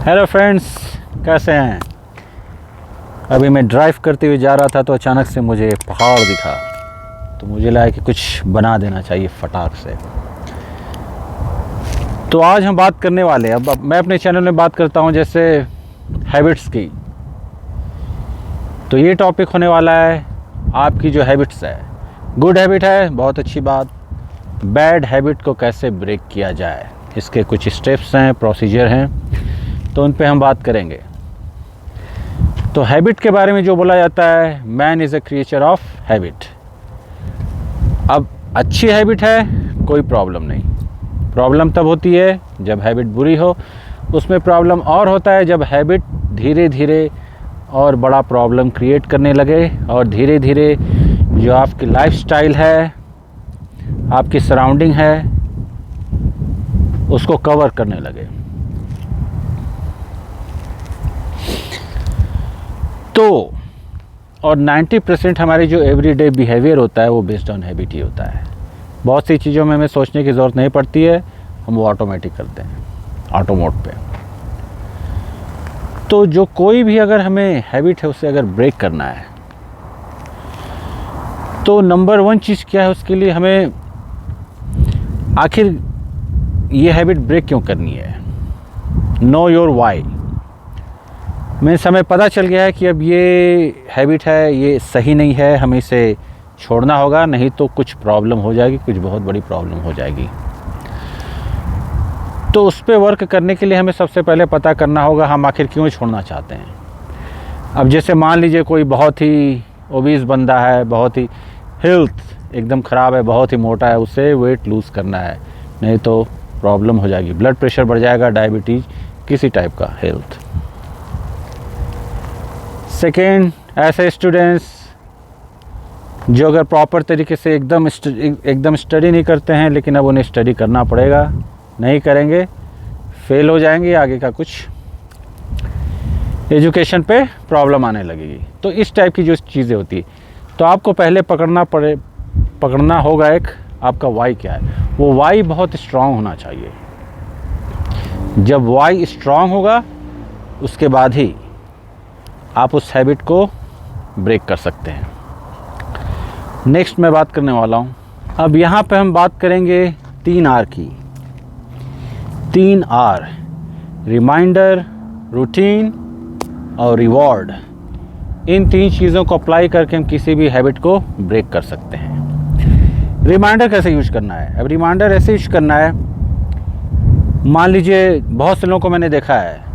Hello friends, कैसे हैं। अभी मैं ड्राइव करते हुए जा रहा था तो अचानक से मुझे एक पहाड़ दिखा, तो मुझे लगा कि कुछ बना देना चाहिए फटाक से। तो आज हम बात करने वाले हैं, अब मैं अपने चैनल में बात करता हूं जैसे हैबिट्स की। तो ये टॉपिक होने वाला है आपकी जो हैबिट्स है। गुड हैबिट है, बहुत अच्छी बात। बैड हैबिट को कैसे ब्रेक किया जाए, इसके कुछ स्टेप्स हैं, प्रोसीजर हैं, तो उन पे हम बात करेंगे। तो हैबिट के बारे में जो बोला जाता है, man is a creature of habit. अब अच्छी हैबिट है, कोई प्रॉब्लम नहीं। प्रॉब्लम तब होती है जब हैबिट बुरी हो। उसमें प्रॉब्लम और होता है जब हैबिट धीरे धीरे और बड़ा प्रॉब्लम क्रिएट करने लगे और धीरे धीरे जो आपकी लाइफस्टाइल है, आपकी सराउंडिंग है, उसको कवर करने लगे। तो और 90% हमारे जो एवरीडे बिहेवियर होता है वो बेस्ड ऑन हैबिट ही होता है। बहुत सी चीज़ों में हमें सोचने की ज़रूरत नहीं पड़ती है, हम वो ऑटोमेटिक करते हैं, ऑटो मोड पे। तो जो कोई भी अगर हमें हैबिट है उसे अगर ब्रेक करना है तो नंबर 1 चीज़ क्या है, उसके लिए हमें आखिर ये हैबिट ब्रेक क्यों करनी है। Know your Y. मीन्स हमें पता चल गया है कि अब ये हैबिट है, ये सही नहीं है, हमें इसे छोड़ना होगा, नहीं तो कुछ प्रॉब्लम हो जाएगी, कुछ बहुत बड़ी प्रॉब्लम हो जाएगी। तो उस पर वर्क करने के लिए हमें सबसे पहले पता करना होगा हम आखिर क्यों छोड़ना चाहते हैं। अब जैसे मान लीजिए कोई बहुत ही ओबीस बंदा है, बहुत ही हेल्थ एकदम ख़राब है, बहुत ही मोटा है, उसे वेट लूज़ करना है, नहीं तो प्रॉब्लम हो जाएगी, ब्लड प्रेशर बढ़ जाएगा, डायबिटीज़, किसी टाइप का हेल्थ। सेकेंड, ऐसे स्टूडेंट्स जो अगर प्रॉपर तरीके से एकदम स्टडी नहीं करते हैं, लेकिन अब उन्हें स्टडी करना पड़ेगा, नहीं करेंगे फेल हो जाएंगे, आगे का कुछ एजुकेशन पे प्रॉब्लम आने लगेगी। तो इस टाइप की जो चीज़ें होती है, तो आपको पहले पकड़ना होगा एक आपका वाई क्या है। वो वाई बहुत स्ट्रांग होना चाहिए। जब वाई स्ट्रांग होगा उसके बाद ही आप उस हैबिट को ब्रेक कर सकते हैं। नेक्स्ट मैं बात करने वाला हूँ, अब यहाँ पे हम बात करेंगे 3 आर की। 3 आर, रिमाइंडर, रूटीन और रिवॉर्ड। इन 3 चीज़ों को अप्लाई करके हम किसी भी हैबिट को ब्रेक कर सकते हैं। रिमाइंडर कैसे यूज करना है। अब रिमाइंडर ऐसे यूज करना है, मान लीजिए बहुत से लोगों को मैंने देखा है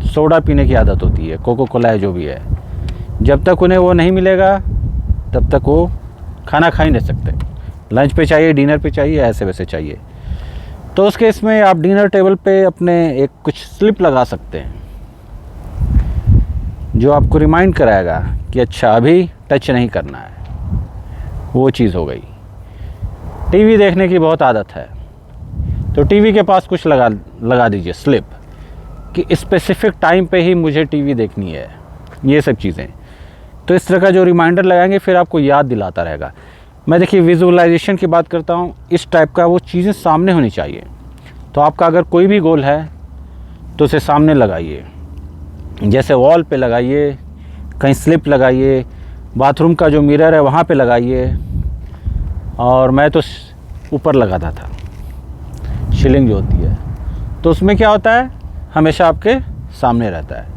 सोडा पीने की आदत होती है, कोको कोला है, जो भी है, जब तक उन्हें वो नहीं मिलेगा तब तक वो खाना खा ही नहीं सकते। लंच पे चाहिए, डिनर पे चाहिए, ऐसे वैसे चाहिए। तो उस केस में आप डिनर टेबल पे अपने एक कुछ स्लिप लगा सकते हैं जो आपको रिमाइंड कराएगा कि अच्छा अभी टच नहीं करना है। वो चीज़ हो गई। टीवी देखने की बहुत आदत है, तो टीवी के पास कुछ लगा दीजिए स्लिप कि स्पेसिफिक टाइम पे ही मुझे टीवी देखनी है, ये सब चीज़ें। तो इस तरह का जो रिमाइंडर लगाएंगे फिर आपको याद दिलाता रहेगा। मैं देखिए विजुअलाइजेशन की बात करता हूँ, इस टाइप का वो चीज़ें सामने होनी चाहिए। तो आपका अगर कोई भी गोल है तो उसे सामने लगाइए, जैसे वॉल पे लगाइए, कहीं स्लिप लगाइए, बाथरूम का जो मिरर है वहाँ पे लगाइए, और मैं तो ऊपर लगाता था, सीलिंग जो होती है, तो उसमें क्या होता है हमेशा आपके सामने रहता है।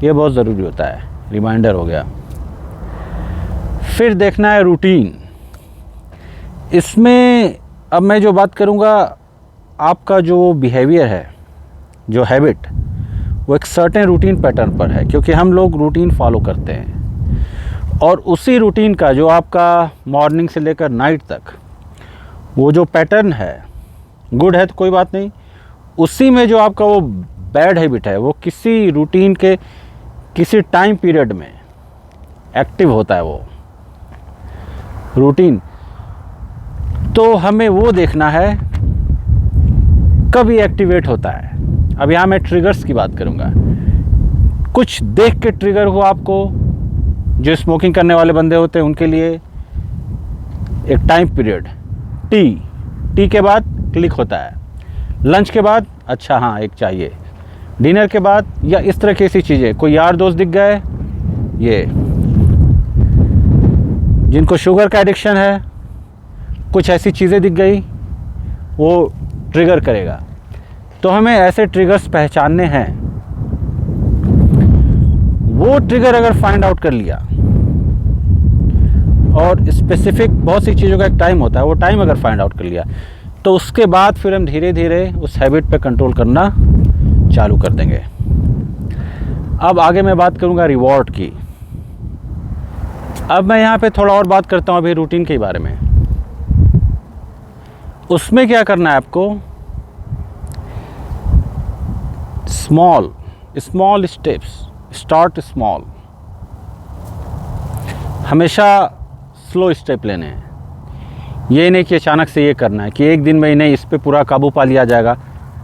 ये बहुत ज़रूरी होता है, रिमाइंडर हो गया। फिर देखना है रूटीन। इसमें अब मैं जो बात करूँगा, आपका जो बिहेवियर है, जो हैबिट, वो एक सर्टेन रूटीन पैटर्न पर है, क्योंकि हम लोग रूटीन फॉलो करते हैं। और उसी रूटीन का जो आपका मॉर्निंग से लेकर नाइट तक वो जो पैटर्न है, गुड है तो कोई बात नहीं, उसी में जो आपका वो बैड हैबिट है वो किसी रूटीन के किसी टाइम पीरियड में एक्टिव होता है वो रूटीन। तो हमें वो देखना है कब ये एक्टिवेट होता है। अब यहाँ मैं ट्रिगर्स की बात करूँगा। कुछ देख के ट्रिगर हो आपको, जो स्मोकिंग करने वाले बंदे होते हैं उनके लिए एक टाइम पीरियड, टी के बाद क्लिक होता है, लंच के बाद अच्छा हाँ एक चाहिए, डिनर के बाद या इस तरह की ऐसी चीज़ें, कोई यार दोस्त दिख गए, ये जिनको शुगर का एडिक्शन है, कुछ ऐसी चीज़ें दिख गई, वो ट्रिगर करेगा। तो हमें ऐसे ट्रिगर्स पहचानने हैं। वो ट्रिगर अगर फाइंड आउट कर लिया, और स्पेसिफिक बहुत सी चीज़ों का एक टाइम होता है, वो टाइम अगर फाइंड आउट कर लिया, तो उसके बाद फिर हम धीरे धीरे उस हैबिट पे कंट्रोल करना चालू कर देंगे। अब आगे मैं बात करूँगा रिवॉर्ड की। अब मैं यहाँ पे थोड़ा और बात करता हूँ अभी रूटीन के बारे में। उसमें क्या करना है आपको, स्मॉल स्टेप्स, स्टार्ट स्मॉल। हमेशा स्लो स्टेप लेने हैं। ये नहीं कि अचानक से ये करना है कि एक दिन में नहीं इस पे पूरा काबू पा लिया जाएगा,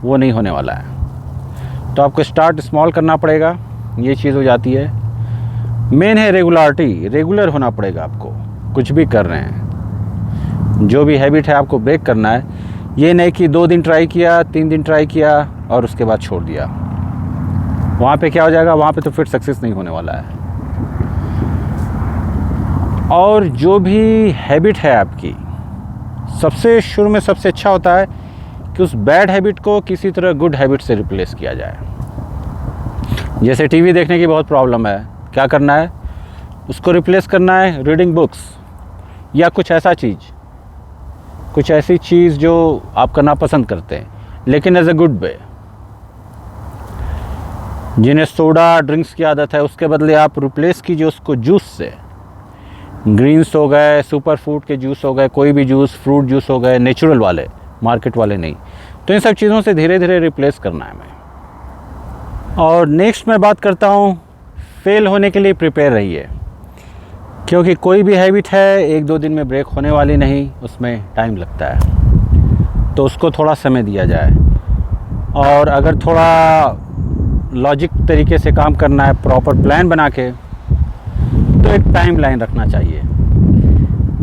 वो नहीं होने वाला है। तो आपको स्टार्ट स्मॉल करना पड़ेगा, ये चीज़ हो जाती है। मेन है रेगुलरिटी, रेगुलर होना पड़ेगा आपको। कुछ भी कर रहे हैं, जो भी हैबिट है आपको ब्रेक करना है। ये नहीं कि 2 दिन ट्राई किया, 3 दिन ट्राई किया और उसके बाद छोड़ दिया। वहाँ पे क्या हो जाएगा, वहाँ पे तो फिर सक्सेस नहीं होने वाला है। और जो भी हैबिट है आपकी, सबसे शुरू में सबसे अच्छा होता है कि उस बैड हैबिट को किसी तरह गुड हैबिट से रिप्लेस किया जाए। जैसे टीवी देखने की बहुत प्रॉब्लम है, क्या करना है, उसको रिप्लेस करना है रीडिंग बुक्स या कुछ ऐसी चीज़ जो आप करना पसंद करते हैं, लेकिन एज ए गुड वे। जिन्हें सोडा ड्रिंक्स की आदत है, उसके बदले आप रिप्लेस कीजिए उसको जूस से। ग्रीन्स हो गए, सुपर फूड के जूस हो गए, कोई भी जूस, फ्रूट जूस हो गए, नेचुरल वाले, मार्केट वाले नहीं। तो इन सब चीज़ों से धीरे धीरे रिप्लेस करना है हमें। और नेक्स्ट मैं बात करता हूँ, फेल होने के लिए प्रिपेयर रहिए। क्योंकि कोई भी हैबिट है 1-2 दिन में ब्रेक होने वाली नहीं, उसमें टाइम लगता है। तो उसको थोड़ा समय दिया जाए। और अगर थोड़ा लॉजिक तरीके से काम करना है, प्रॉपर प्लान बना के, तो एक टाइम लाइन रखना चाहिए।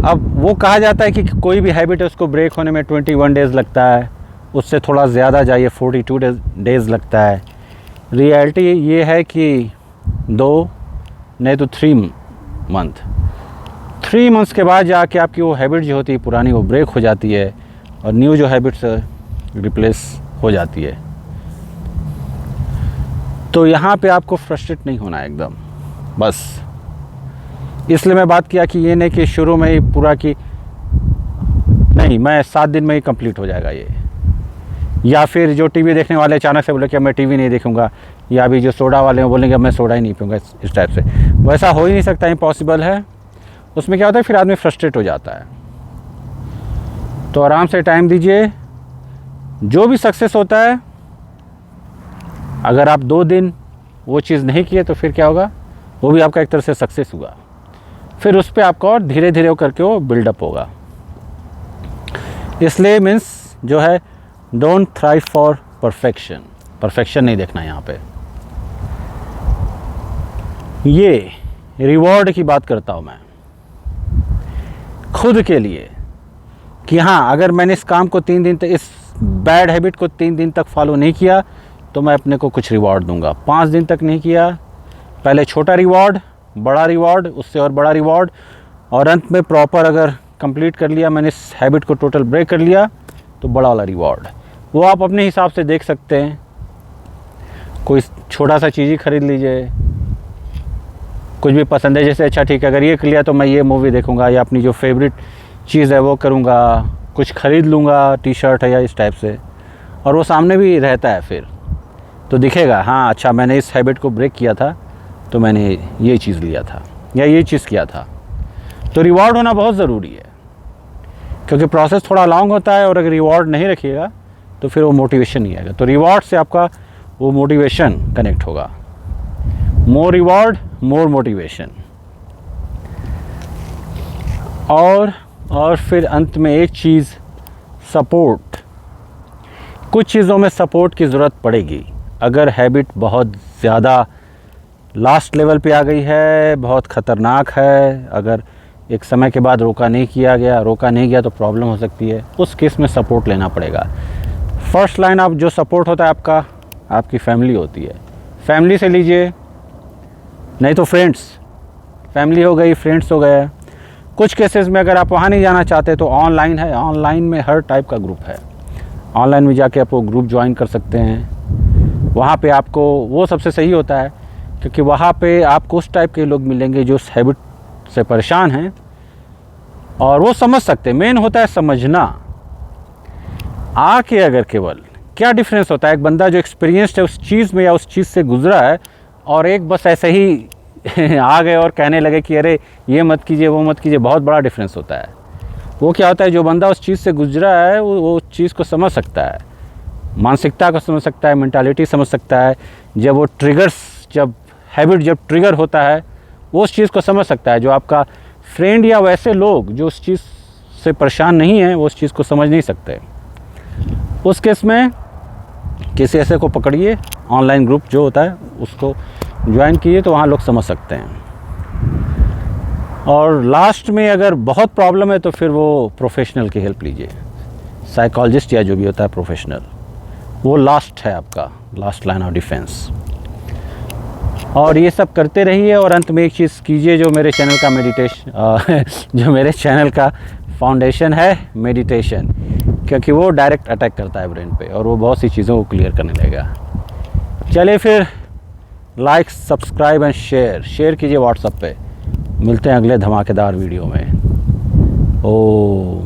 अब वो कहा जाता है कि कोई भी हैबिट है उसको ब्रेक होने में 21 डेज़ लगता है, उससे थोड़ा ज़्यादा जाइए 42 डेज़ लगता है। रियलिटी ये है कि 2 नहीं तो 3 मंथ्स के बाद जाके आपकी वो हैबिट जो होती है पुरानी, वो ब्रेक हो जाती है और न्यू जो हैबिट से रिप्लेस हो जाती है। तो यहाँ पे आपको फ्रस्ट्रेट नहीं होना है एकदम, बस। इसलिए मैं बात किया कि ये नहीं कि शुरू में ही पूरा कि नहीं मैं 7 दिन में ही कंप्लीट हो जाएगा ये, या फिर जो टीवी देखने वाले अचानक से बोले कि मैं टीवी नहीं देखूंगा, या अभी जो सोडा वाले हैं बोलेंगे मैं सोडा ही नहीं पीऊँगा, इस टाइप से। वैसा हो ही नहीं सकता, इम्पॉसिबल है। उसमें क्या होता है, फिर आदमी फ्रस्ट्रेट हो जाता है। तो आराम से टाइम दीजिए। जो भी सक्सेस होता है, अगर आप 2 दिन वो चीज़ नहीं किए तो फिर क्या होगा, वो भी आपका एक तरह से सक्सेस हुआ। फिर उस पर आपका और धीरे धीरे करके वो बिल्डअप होगा। इसलिए मीन्स जो है, डोंट थ्राइव फॉर परफेक्शन नहीं देखना यहाँ पे। ये रिवॉर्ड की बात करता हूँ मैं खुद के लिए कि हाँ, अगर मैंने इस काम को 3 दिन तक, इस बैड हैबिट को 3 दिन तक फॉलो नहीं किया तो मैं अपने को कुछ रिवॉर्ड दूंगा। 5 दिन तक नहीं किया, पहले छोटा रिवॉर्ड, बड़ा रिवॉर्ड, उससे और बड़ा रिवॉर्ड, और अंत में प्रॉपर अगर कंप्लीट कर लिया, मैंने इस हैबिट को टोटल ब्रेक कर लिया, तो बड़ा वाला रिवॉर्ड। वो आप अपने हिसाब से देख सकते हैं। कोई छोटा सा चीज़ ही खरीद लीजिए, कुछ भी पसंद है, जैसे अच्छा ठीक है अगर ये कर लिया तो मैं ये मूवी देखूंगा, या अपनी जो फेवरेट चीज़ है वो करूंगा, कुछ ख़रीद लूँगा, टी-शर्ट है या इस टाइप से, और वो सामने भी रहता है, फिर तो दिखेगा हाँ अच्छा मैंने इस हैबिट को ब्रेक किया था, तो मैंने ये चीज़ लिया था या ये चीज़ किया था। तो रिवॉर्ड होना बहुत ज़रूरी है, क्योंकि प्रोसेस थोड़ा लॉन्ग होता है, और अगर रिवॉर्ड नहीं रखिएगा तो फिर वो मोटिवेशन नहीं आएगा। तो रिवॉर्ड से आपका वो मोटिवेशन कनेक्ट होगा। मोर रिवॉर्ड मोर मोटिवेशन। और फिर अंत में एक चीज़, सपोर्ट। कुछ चीज़ों में सपोर्ट की ज़रूरत पड़ेगी। अगर हैबिट बहुत ज़्यादा लास्ट लेवल पे आ गई है, बहुत ख़तरनाक है, अगर एक समय के बाद रोका नहीं गया तो प्रॉब्लम हो सकती है। उस केस में सपोर्ट लेना पड़ेगा। फर्स्ट लाइन आप जो सपोर्ट होता है आपका, आपकी फैमिली होती है। फैमिली से लीजिए, नहीं तो फ्रेंड्स, फैमिली हो गई, फ्रेंड्स हो गए। कुछ केसेस में अगर आप वहाँ नहीं जाना चाहते तो ऑनलाइन है। ऑनलाइन में हर टाइप का ग्रुप है। ऑनलाइन में जाके आप वो ग्रुप ज्वाइन कर सकते हैं। वहाँ पे आपको वो सबसे सही होता है, क्योंकि वहाँ पे आपको उस टाइप के लोग मिलेंगे जो उस हैबिट से परेशान हैं और वो समझ सकते हैं। मेन होता है समझना। आके अगर केवल क्या डिफरेंस होता है, एक बंदा जो एक्सपीरियंस्ड है उस चीज़ में या उस चीज़ से गुजरा है, और एक बस ऐसे ही आ गए और कहने लगे कि अरे ये मत कीजिए, वो मत कीजिए। बहुत बड़ा डिफरेंस होता है। वो क्या होता है, जो बंदा उस चीज़ से गुजरा है वो उस चीज़ को समझ सकता है, मानसिकता को समझ सकता है, मेंटालिटी समझ सकता है। जब वो ट्रिगर्स, जब हैबिट जब ट्रिगर होता है, वो उस चीज़ को समझ सकता है। जो आपका फ्रेंड या वैसे लोग जो उस चीज़ से परेशान नहीं हैं, वो उस चीज़ को समझ नहीं सकते। उस केस में किसी ऐसे को पकड़िए, ऑनलाइन ग्रुप जो होता है उसको ज्वाइन कीजिए, तो वहाँ लोग समझ सकते हैं। और लास्ट में अगर बहुत प्रॉब्लम है तो फिर वो प्रोफेशनल की हेल्प लीजिए, साइकोलॉजिस्ट या जो भी होता है प्रोफेशनल, वो लास्ट है आपका, लास्ट लाइन ऑफ डिफेंस। और ये सब करते रहिए। और अंत में एक चीज़ कीजिए, जो मेरे चैनल का जो मेरे चैनल का फाउंडेशन है, मेडिटेशन, क्योंकि वो डायरेक्ट अटैक करता है ब्रेन पे और वो बहुत सी चीज़ों को क्लियर करने लगेगा। चलिए फिर, लाइक, सब्सक्राइब एंड शेयर कीजिए व्हाट्सएप पे। मिलते हैं अगले धमाकेदार वीडियो में। ओम।